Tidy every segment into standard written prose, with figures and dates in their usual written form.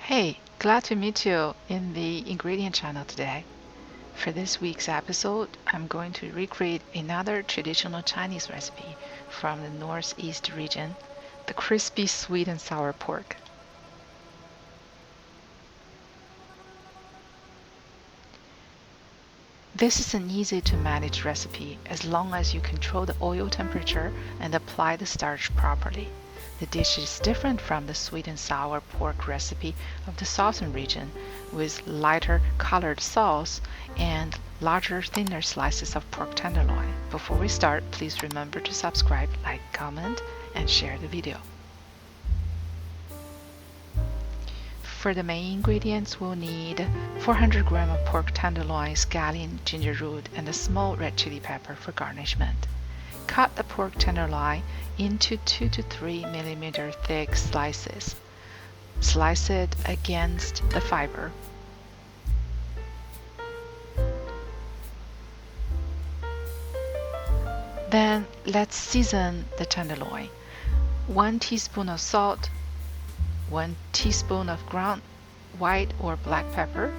Hey, glad to meet you in the ingredient channel today. For this week's episode, I'm going to recreate another traditional Chinese recipe from the Northeast region, the crispy sweet and sour pork. This is an easy to manage recipe as long as you control the oil temperature and apply the starch properly. The dish is different from the sweet and sour pork recipe of the southern region, with lighter colored sauce and larger, thinner slices of pork tenderloin. Before we start, please remember to subscribe, like, comment, and share the video. For the main ingredients, we'll need 400 grams of pork tenderloin, scallion, ginger root, and a small red chili pepper for garnishment. Cut the pork tenderloin into 2 to 3 millimeter thick slices. Slice it against the fiber. Then let's season the tenderloin. 1 teaspoon of salt, 1 teaspoon of ground white or black pepper,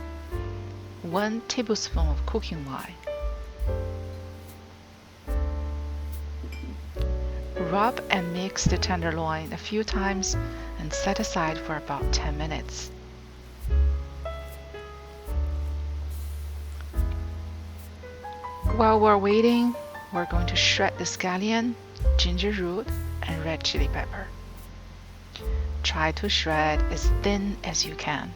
1 tablespoon of cooking wine. Rub and mix the tenderloin a few times and set aside for about 10 minutes. While we're waiting, we're going to shred the scallion, ginger root, and red chili pepper. Try to shred as thin as you can.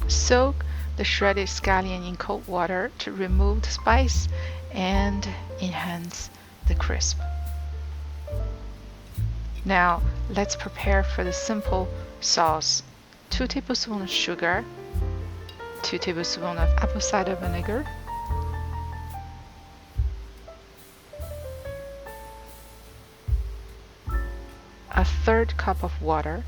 Soak the shredded scallion in cold water to remove the spice and enhance the crisp. Now let's prepare for the simple sauce. 2 tablespoons of sugar, 2 tablespoons of apple cider vinegar, a third cup of water,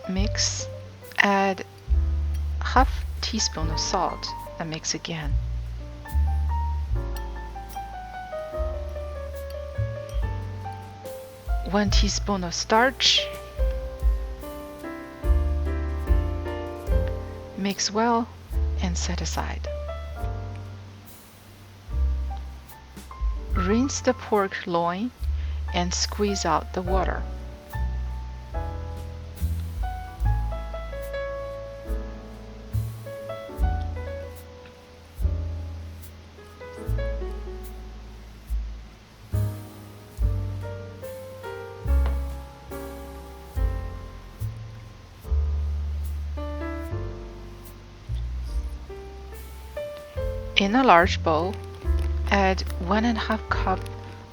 mix, add half teaspoon of salt and mix again. One teaspoon of starch. Mix well and set aside. Rinse the pork loin and squeeze out the water. In a large bowl, add 1½ cup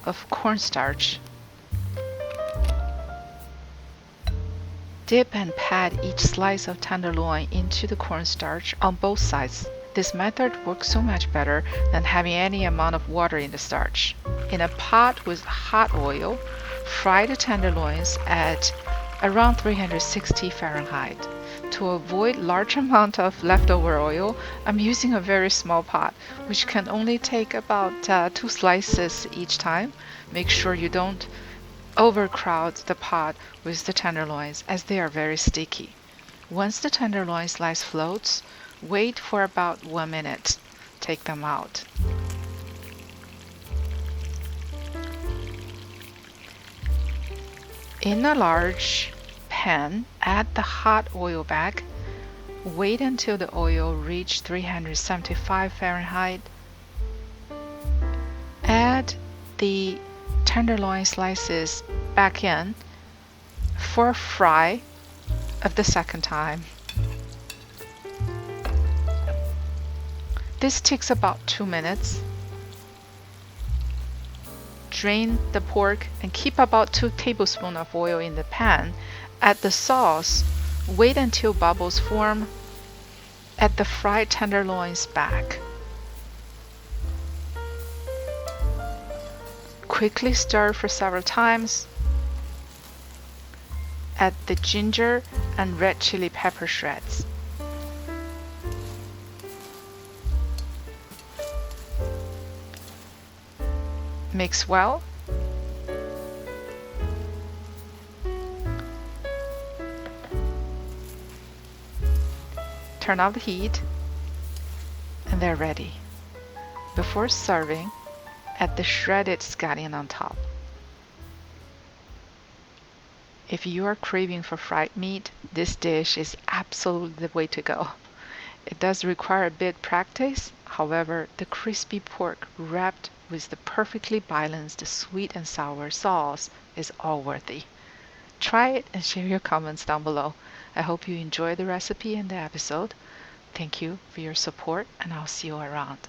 of cornstarch. Dip and pat each slice of tenderloin into the cornstarch on both sides. This method works so much better than having any amount of water in the starch. In a pot with hot oil, fry the tenderloins at around 360 Fahrenheit. To avoid large amount of leftover oil, I'm using a very small pot, which can only take about 2 slices each time. Make sure you don't overcrowd the pot with the tenderloins as they are very sticky. Once the tenderloin slice floats, wait for about 1 minute. Take them out. In a large pan, add the hot oil back. Wait until the oil reaches 375 Fahrenheit. Add the tenderloin slices back in for a fry of the second time. This takes about 2 minutes. Drain the pork and keep about 2 tablespoons of oil in the pan. Add the sauce. Wait until bubbles form. Add the fried tenderloins back. Quickly stir for several times. Add the ginger and red chili pepper shreds. Mix well. Turn off the heat, and they're ready. Before serving, add the shredded scallion on top. If you are craving for fried meat, this dish is absolutely the way to go. It does require a bit practice, however, the crispy pork wrapped with the perfectly balanced sweet and sour sauce is all worthy. Try it and share your comments down below. I hope you enjoyed the recipe and the episode. Thank you for your support, and I'll see you around.